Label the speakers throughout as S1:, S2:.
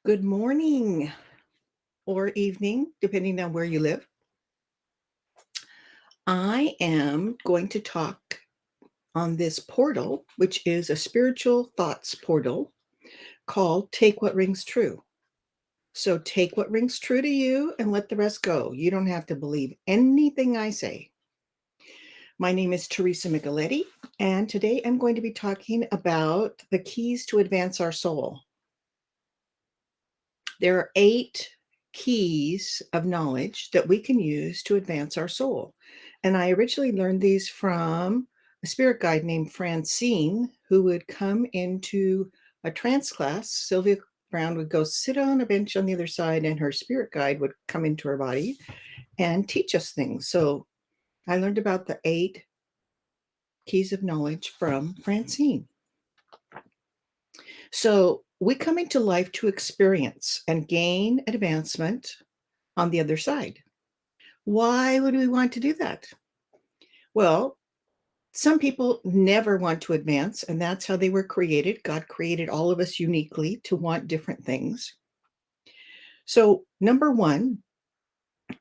S1: Good morning or evening, depending on where you live. I am going to talk on this portal, which is a spiritual thoughts portal called Take What Rings True. So take what rings true to you and let the rest go. You don't have to believe anything I say. My name is Teresa Micheletti, and today I'm going to be talking about the keys to advance our soul. There are 8 keys of knowledge that we can use to advance our soul. And I originally learned these from a spirit guide named Francine, who would come into a trance class. Sylvia Brown would go sit on a bench on the other side, and her spirit guide would come into her body and teach us things. So I learned about the 8 keys of knowledge from Francine. So we come into life to experience and gain advancement on the other side. Why would we want to do that? Well, some people never want to advance, and that's how they were created. God created all of us uniquely to want different things. So, number one,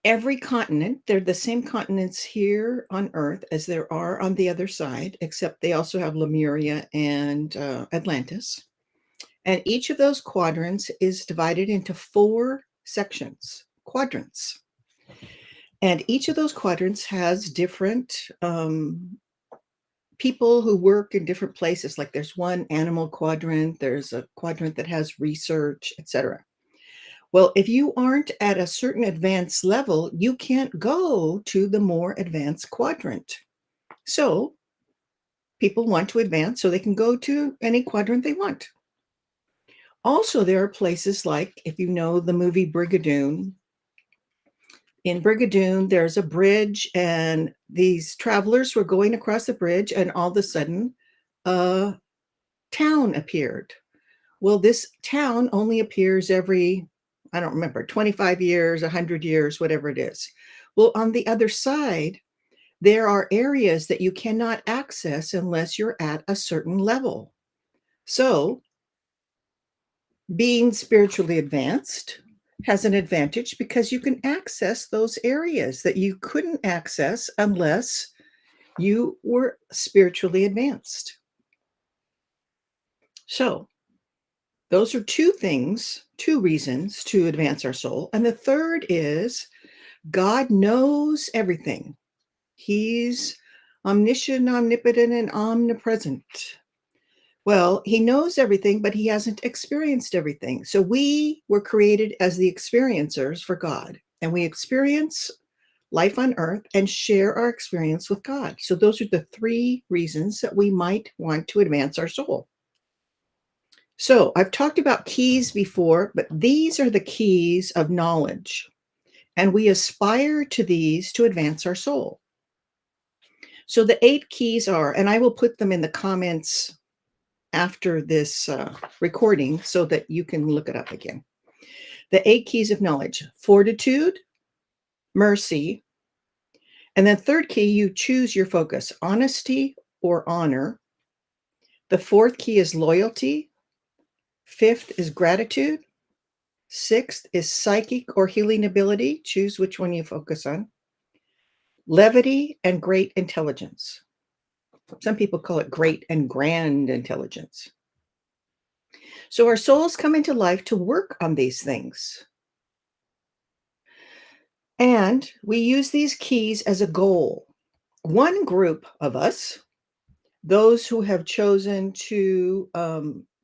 S1: every continent, they're the same continents here on Earth as there are on the other side, except they also have Lemuria and Atlantis. And each of those quadrants is divided into 4 sections, quadrants. And each of those quadrants has different people who work in different places. Like there's one animal quadrant, there's a quadrant that has research, etc. Well, if you aren't at a certain advanced level, you can't go to the more advanced quadrant. So people want to advance so they can go to any quadrant they want. Also, there are places like, if you know the movie Brigadoon, in Brigadoon, there's a bridge, and these travelers were going across the bridge, and all of a sudden, a town appeared. Well, this town only appears every, I don't remember, 25 years, 100 years, whatever it is. Well, on the other side, there are areas that you cannot access unless you're at a certain level. So, being spiritually advanced has an advantage because you can access those areas that you couldn't access unless you were spiritually advanced. So, those are 2 things, 2 reasons to advance our soul. And the third is God knows everything. He's omniscient, omnipotent, and omnipresent. Well, he knows everything, but he hasn't experienced everything. So we were created as the experiencers for God, and we experience life on earth and share our experience with God. So those are the 3 reasons that we might want to advance our soul. So I've talked about keys before, but these are the keys of knowledge, and we aspire to these to advance our soul. So the 8 keys are, and I will put them in the comments after this recording so that you can look it up again. The 8 keys of knowledge: fortitude, mercy, and then third key, you choose your focus: honesty or honor. The 4th key is loyalty. 5th is gratitude. 6th is psychic or healing ability. Choose which one you focus on. Levity and great intelligence. Some people call it great and grand intelligence. So our souls come into life to work on these things. And we use these keys as a goal. One group of us, those who have chosen to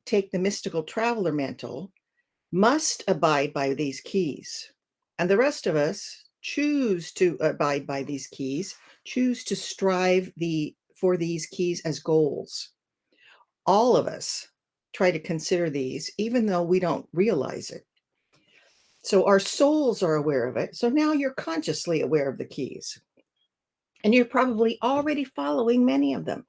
S1: take the mystical traveler mantle, must abide by these keys. And the rest of us choose to abide by these keys, choose to strive for these keys as goals. All of us try to consider these, even though we don't realize it. So our souls are aware of it. So now you're consciously aware of the keys. And you're probably already following many of them.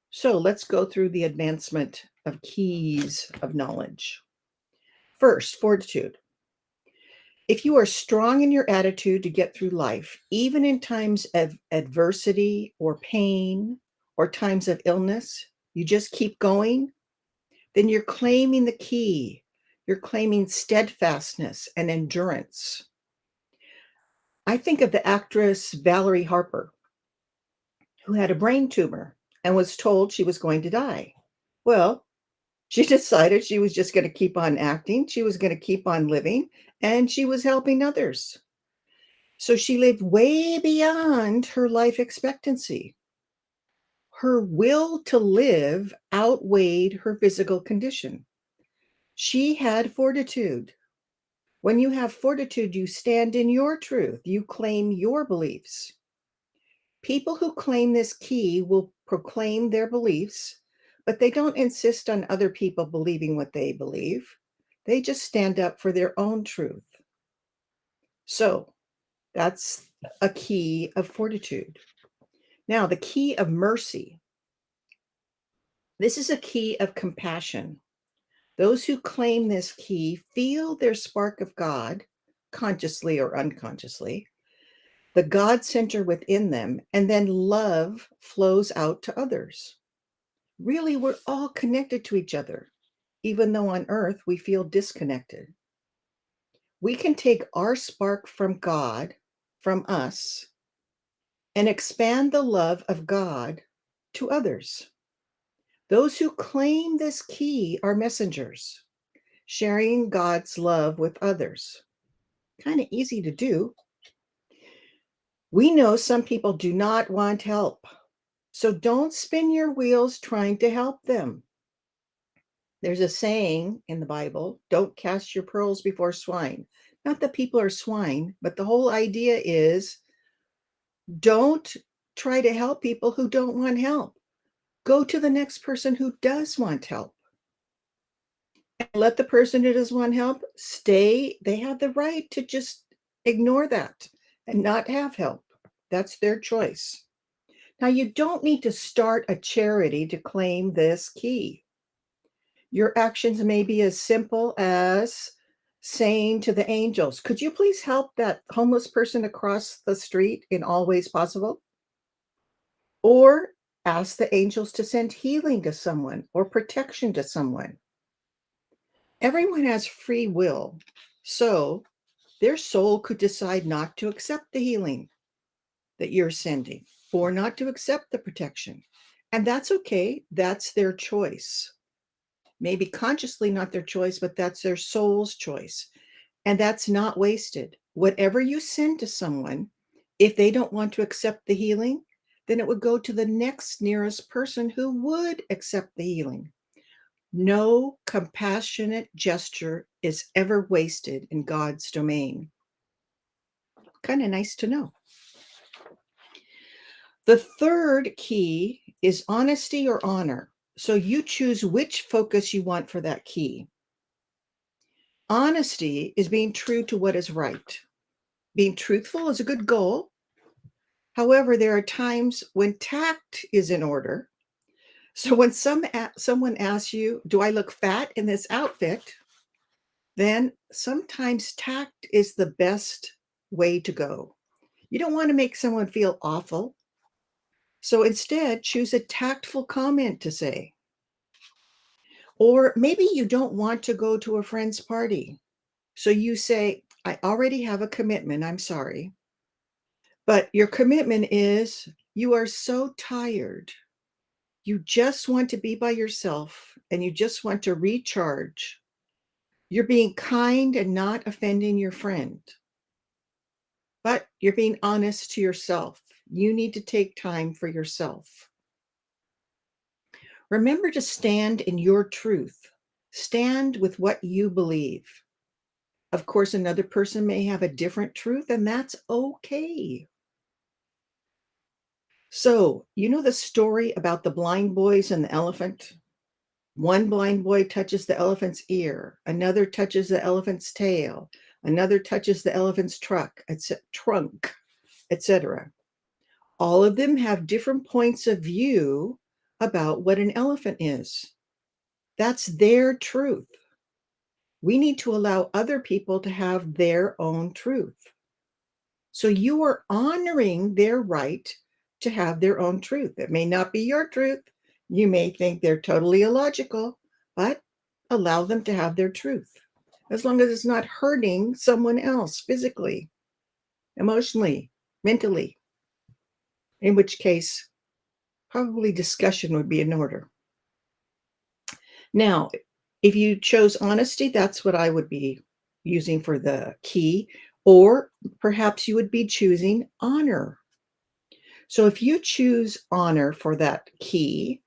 S1: So let's go through the advancement of keys of knowledge. First, fortitude. If you are strong in your attitude to get through life, even in times of adversity or pain or times of illness, you just keep going, then you're claiming the key You're claiming steadfastness and endurance. I think of the actress Valerie Harper, who had a brain tumor and was told she was going to die. Well, she decided she was just going to keep on acting, she was going to keep on living, and she was helping others. So she lived way beyond her life expectancy. Her will to live outweighed her physical condition. She had fortitude. When you have fortitude, you stand in your truth, you claim your beliefs. People who claim this key will proclaim their beliefs, but they don't insist on other people believing what they believe. They just stand up for their own truth. So that's a key of fortitude. Now, the key of mercy. This is a key of compassion. Those who claim this key feel their spark of God, consciously or unconsciously, the God center within them, and then love flows out to others. Really, we're all connected to each other, even though on earth we feel disconnected. We can take our spark from God, from us, and expand the love of God to others. Those who claim this key are messengers, sharing God's love with others. Kind of easy to do. We know some people do not want help, so don't spin your wheels trying to help them. There's a saying in the Bible, don't cast your pearls before swine. Not that people are swine, but the whole idea is don't try to help people who don't want help. Go to the next person who does want help. And let the person who does want help stay. They have the right to just ignore that and not have help. That's their choice. Now, you don't need to start a charity to claim this key. Your actions may be as simple as saying to the angels, could you please help that homeless person across the street in all ways possible? Or ask the angels to send healing to someone or protection to someone. Everyone has free will, so their soul could decide not to accept the healing that you're sending or not to accept the protection. And that's okay. That's their choice. Maybe consciously not their choice, but that's their soul's choice. And that's not wasted. Whatever you send to someone, if they don't want to accept the healing, then it would go to the next nearest person who would accept the healing. No compassionate gesture is ever wasted in God's domain. Kind of nice to know. The third key is honesty or honor. So you choose which focus you want for that key. Honesty is being true to what is right. Being truthful is a good goal. However, there are times when tact is in order. So when someone asks you, do I look fat in this outfit? Then sometimes tact is the best way to go. You don't want to make someone feel awful. So instead, choose a tactful comment to say. Or maybe you don't want to go to a friend's party. So you say, I already have a commitment. I'm sorry. But your commitment is you are so tired. You just want to be by yourself and you just want to recharge. You're being kind and not offending your friend. But you're being honest to yourself. You need to take time for yourself. Remember to stand in your truth. Stand with what you believe. Of course, another person may have a different truth, and that's okay. So, you know the story about the blind boys and the elephant? One blind boy touches the elephant's ear, another touches the elephant's tail, another touches the elephant's trunk, etc. All of them have different points of view about what an elephant is. That's their truth. We need to allow other people to have their own truth. So you are honoring their right to have their own truth. It may not be your truth. You may think they're totally illogical, but allow them to have their truth. as long as it's not hurting someone else physically, emotionally, mentally, in which case, probably discussion would be in order. Now, if you chose honesty, that's what I would be using for the key, or perhaps you would be choosing honor. So if you choose honor for that key,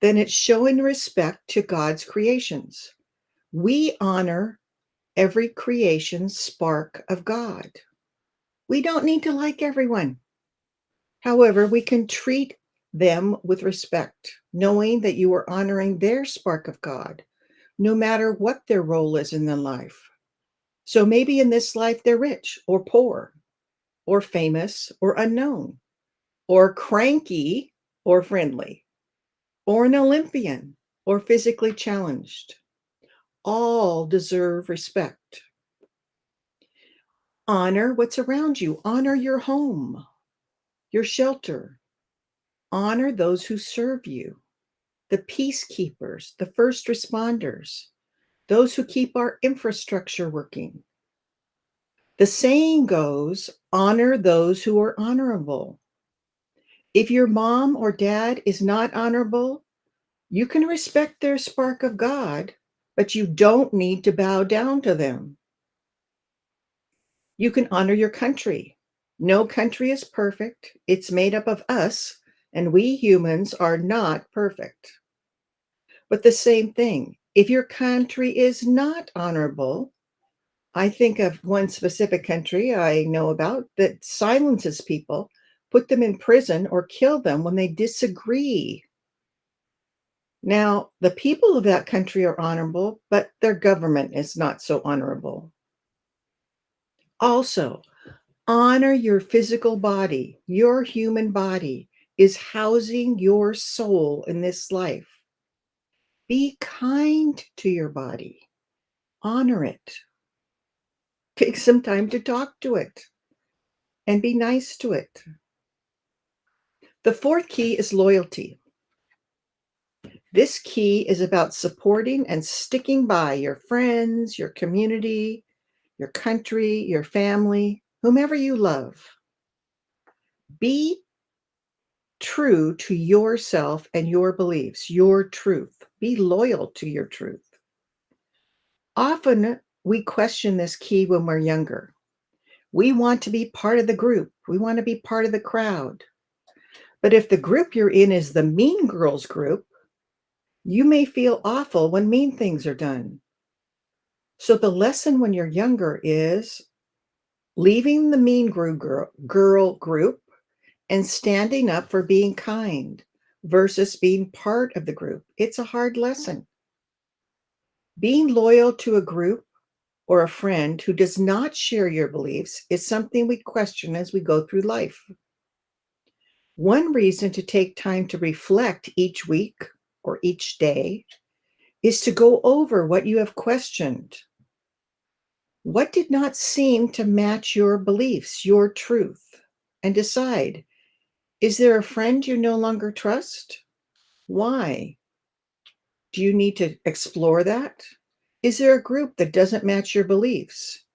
S1: then it's showing respect to God's creations. We honor every creation's spark of God. We don't need to like everyone. However, we can treat them with respect, knowing that you are honoring their spark of God, no matter what their role is in their life. So maybe in this life they're rich or poor, or famous or unknown, or cranky or friendly, or an Olympian or physically challenged. All deserve respect. Honor what's around you. Honor your home, your shelter. Honor those who serve you, the peacekeepers, the first responders, those who keep our infrastructure working. The saying goes, honor those who are honorable. If your mom or dad is not honorable, you can respect their spark of God, but you don't need to bow down to them. You can honor your country. No country is perfect. It's made up of us, and we humans are not perfect. But the same thing, if your country is not honorable, I think of one specific country I know about that silences people, put them in prison, or kill them when they disagree. Now, the people of that country are honorable, but their government is not so honorable. Also, honor your physical body. Your human body is housing your soul in this life. Be kind to your body. Honor it. Take some time to talk to it and be nice to it. The fourth key is loyalty. This key is about supporting and sticking by your friends, your community, your country, your family, whomever you love. Be true to yourself and your beliefs, your truth. Be loyal to your truth. Often we question this key when we're younger. We want to be part of the group. We want to be part of the crowd. But if the group you're in is the mean girls group, you may feel awful when mean things are done. So the lesson when you're younger is leaving the mean girl group and standing up for being kind versus being part of the group. It's a hard lesson. Being loyal to a group or a friend who does not share your beliefs is something we question as we go through life. One reason to take time to reflect each week or each day is to go over what you have questioned. What did not seem to match your beliefs, your truth, and decide, is there a friend you no longer trust? Why? Do you need to explore that? Is there a group that doesn't match your beliefs?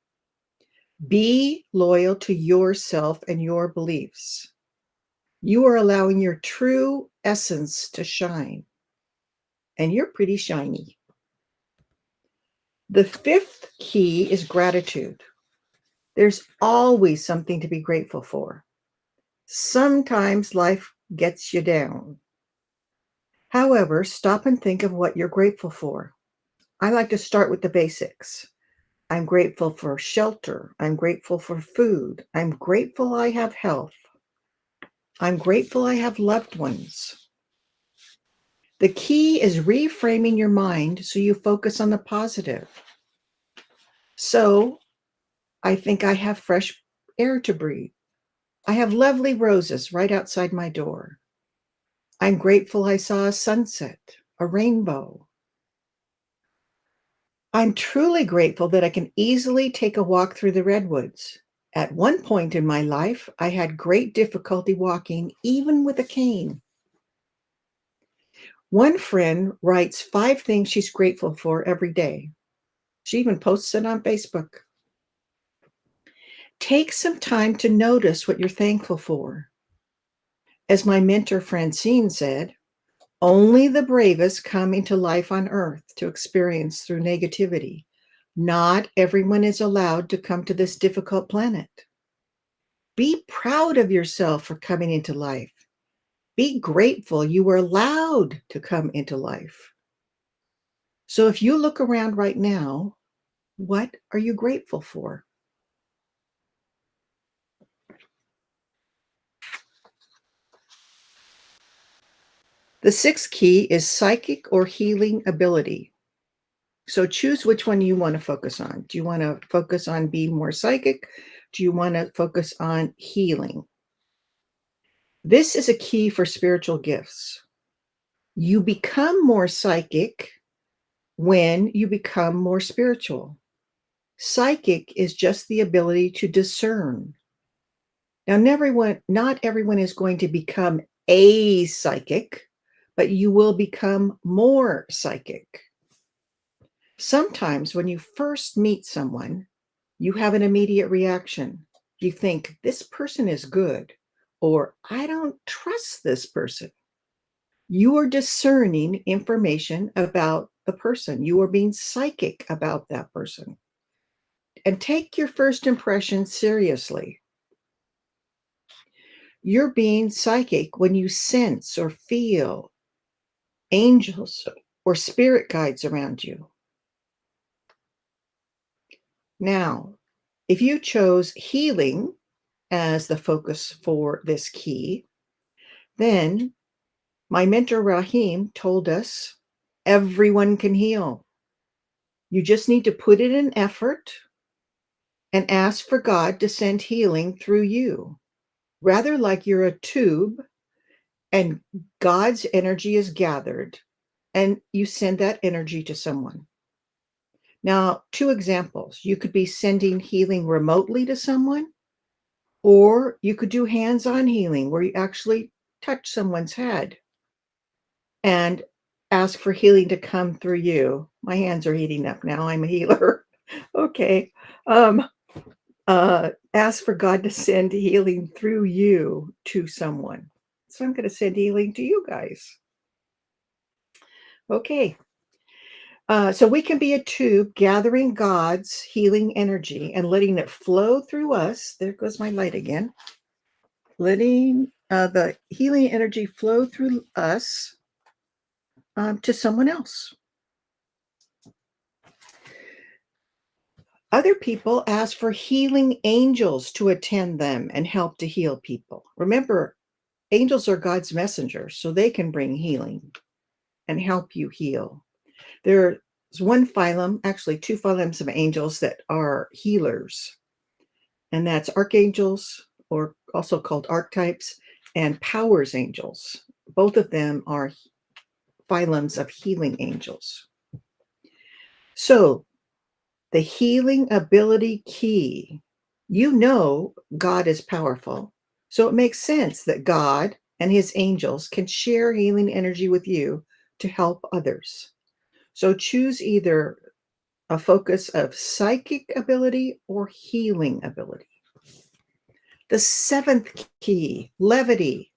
S1: Be loyal to yourself and your beliefs. You are allowing your true essence to shine, and you're pretty shiny. The fifth key is gratitude. There's always something to be grateful for. Sometimes life gets you down. However, stop and think of what you're grateful for. I like to start with the basics. I'm grateful for shelter. I'm grateful for food. I'm grateful I have health. I'm grateful I have loved ones. The key is reframing your mind so you focus on the positive. So I think I have fresh air to breathe. I have lovely roses right outside my door. I'm grateful I saw a sunset, a rainbow. I'm truly grateful that I can easily take a walk through the redwoods. At one point in my life, I had great difficulty walking, even with a cane. One friend writes 5 things she's grateful for every day. She even posts it on Facebook. Take some time to notice what you're thankful for. As my mentor Francine said, only the bravest come into life on earth to experience through negativity. Not everyone is allowed to come to this difficult planet. Be proud of yourself for coming into life. Be grateful you were allowed to come into life. So if you look around right now, what are you grateful for? The sixth key is psychic or healing ability. So choose which one you want to focus on. Do you want to focus on being more psychic? Do you want to focus on healing? This is a key for spiritual gifts. You become more psychic when you become more spiritual. Psychic is just the ability to discern. Now, not everyone is going to become a psychic, but you will become more psychic. Sometimes when you first meet someone, you have an immediate reaction. You think, this person is good, or I don't trust this person. You are discerning information about the person. You are being psychic about that person. And take your first impression seriously. You're being psychic when you sense or feel angels or spirit guides around you. Now, if you chose healing as the focus for this key, then my mentor Rahim told us everyone can heal. You just need to put in an effort and ask for God to send healing through you. Rather like you're a tube and God's energy is gathered and you send that energy to someone. Now, two examples. You could be sending healing remotely to someone, or you could do hands-on healing where you actually touch someone's head and ask for healing to come through you. My hands are heating up now. I'm a healer. Okay. Ask for God to send healing through you to someone. So I'm going to send healing to you guys. Okay. So we can be a tube gathering God's healing energy and letting it flow through us. There goes my light again. Letting the healing energy flow through us to someone else. Other people ask for healing angels to attend them and help to heal people. Remember, angels are God's messengers, so they can bring healing and help you heal. There's one phylum, actually two phylums of angels that are healers, and that's archangels, or also called archetypes, and powers angels. Both of them are phylums of healing angels. So the healing ability key, you know God is powerful, so it makes sense that God and his angels can share healing energy with you to help others. So choose either a focus of psychic ability or healing ability. The seventh key, levity.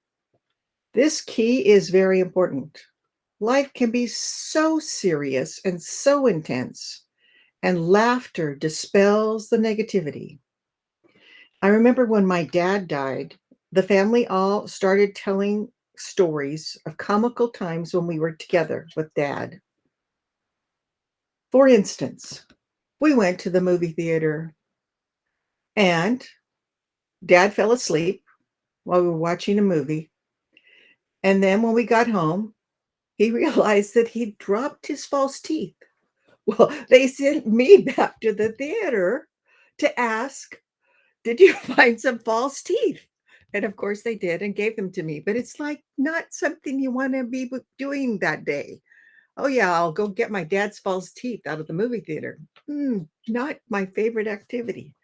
S1: This key is very important. Life can be so serious and so intense, and laughter dispels the negativity. I remember when my dad died, the family all started telling stories of comical times when we were together with dad. For instance, we went to the movie theater and dad fell asleep while we were watching a movie. And then when we got home, he realized that he dropped his false teeth. Well, they sent me back to the theater to ask, did you find some false teeth? And of course they did and gave them to me. But it's like not something you want to be doing that day. Oh, yeah, I'll go get my dad's false teeth out of the movie theater. Not my favorite activity.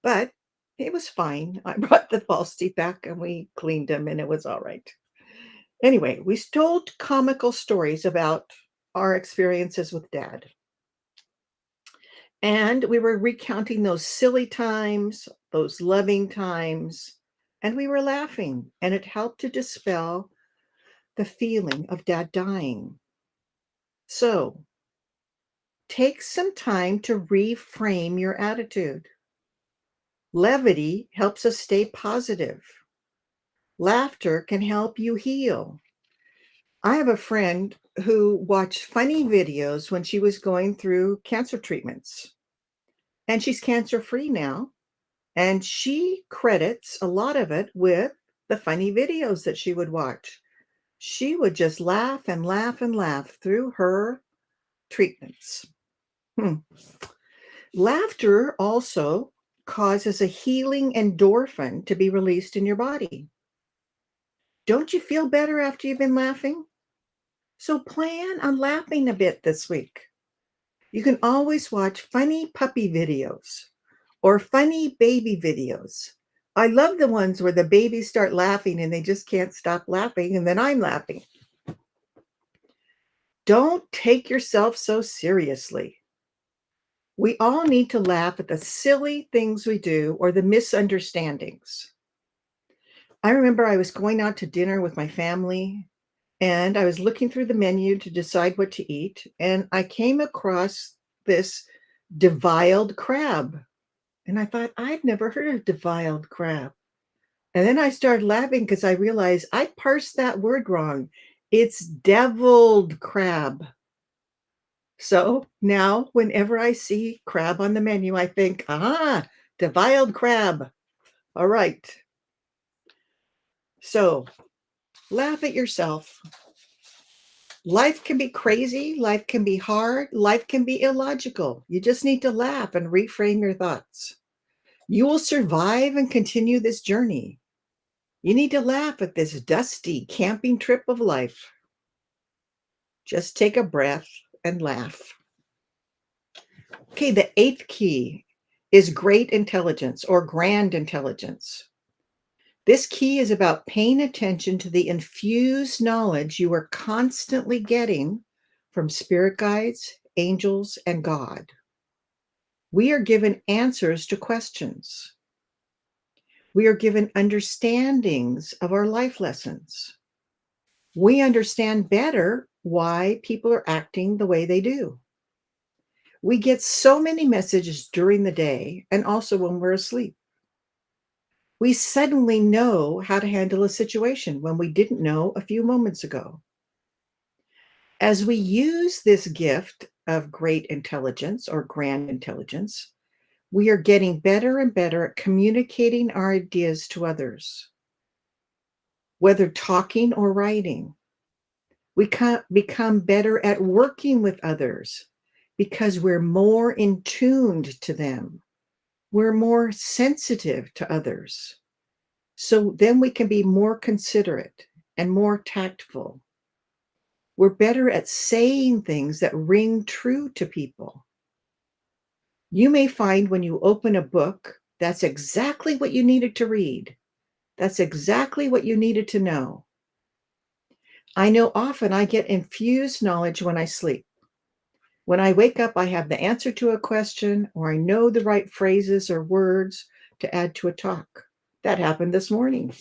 S1: But it was fine. I brought the false teeth back and we cleaned them and it was all right. Anyway, we told comical stories about our experiences with dad. And we were recounting those silly times, those loving times, and we were laughing, and it helped to dispel the feeling of dad dying. So take some time to reframe your attitude. Levity helps us stay positive. Laughter can help you heal. I have a friend who watched funny videos when she was going through cancer treatments, and she's cancer free now. And she credits a lot of it with the funny videos that she would watch. She would just laugh and laugh and laugh through her treatments. Hmm. Laughter also causes a healing endorphin to be released in your body. Don't you feel better after you've been laughing? So plan on laughing a bit this week. You can always watch funny puppy videos or funny baby videos. I love the ones where the babies start laughing and they just can't stop laughing, and then I'm laughing. Don't take yourself so seriously. We all need to laugh at the silly things we do or the misunderstandings. I remember I was going out to dinner with my family and I was looking through the menu to decide what to eat, and I came across this deviled crab. And I thought, I'd never heard of deviled crab. And then I started laughing because I realized I parsed that word wrong. It's deviled crab. So now, whenever I see crab on the menu, I think, deviled crab. All right. So laugh at yourself. Life can be crazy. Life can be hard. Life can be illogical. You just need to laugh and reframe your thoughts. You will survive and continue this journey. You need to laugh at this dusty camping trip of life. Just take a breath and laugh. Okay, the eighth key is great intelligence or grand intelligence. This key is about paying attention to the infused knowledge you are constantly getting from spirit guides, angels, and God. We are given answers to questions. We are given understandings of our life lessons. We understand better why people are acting the way they do. We get so many messages during the day and also when we're asleep. We suddenly know how to handle a situation when we didn't know a few moments ago. As we use this gift of great intelligence or grand intelligence, we are getting better and better at communicating our ideas to others, whether talking or writing. We become better at working with others because we're more in tuned to them. We're more sensitive to others. So then we can be more considerate and more tactful. We're better at saying things that ring true to people. You may find when you open a book, that's exactly what you needed to read. That's exactly what you needed to know. I know often I get infused knowledge when I sleep. When I wake up, I have the answer to a question, or I know the right phrases or words to add to a talk. That happened this morning.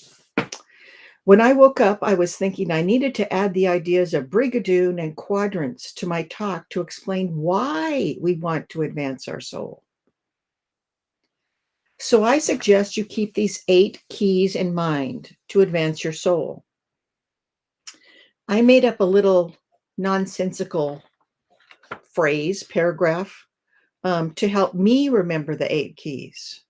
S1: When I woke up, I was thinking I needed to add the ideas of brigadoon and quadrants to my talk to explain why we want to advance our soul. So I suggest you keep these 8 keys in mind to advance your soul. I made up a little nonsensical phrase, paragraph, to help me remember the 8 keys.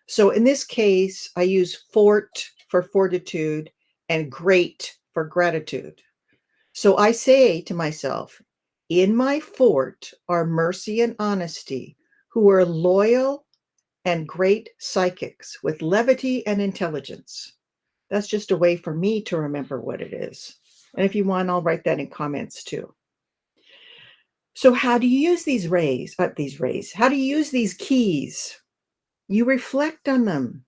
S1: So in this case, I use fort for fortitude and great for gratitude. So I say to myself, in my fort are mercy and honesty, who are loyal and great psychics with levity and intelligence. That's just a way for me to remember what it is. And if you want, I'll write that in comments too. So how do you use these rays? How do you use these keys? You reflect on them.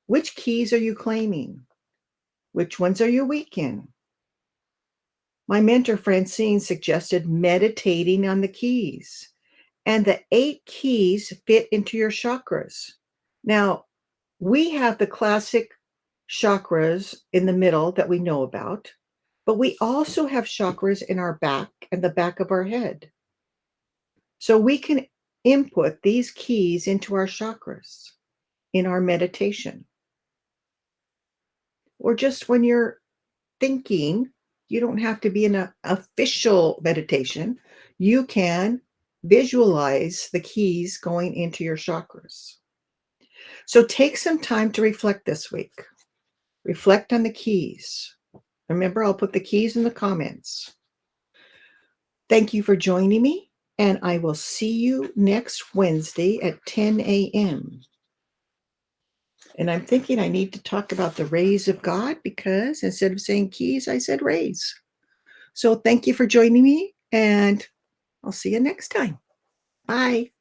S1: Which keys are you claiming? Which ones are you weak in? My mentor Francine suggested meditating on the keys and the 8 keys fit into your chakras. Now, we have the classic chakras in the middle that we know about, but we also have chakras in our back and the back of our head. So we can input these keys into our chakras in our meditation. Or just when you're thinking, you don't have to be in an official meditation. You can visualize the keys going into your chakras. So take some time to reflect this week. Reflect on the keys. Remember, I'll put the keys in the comments. Thank you for joining me, and I will see you next Wednesday at 10 a.m. And I'm thinking I need to talk about the rays of God because instead of saying keys, I said rays. So thank you for joining me, and I'll see you next time. Bye.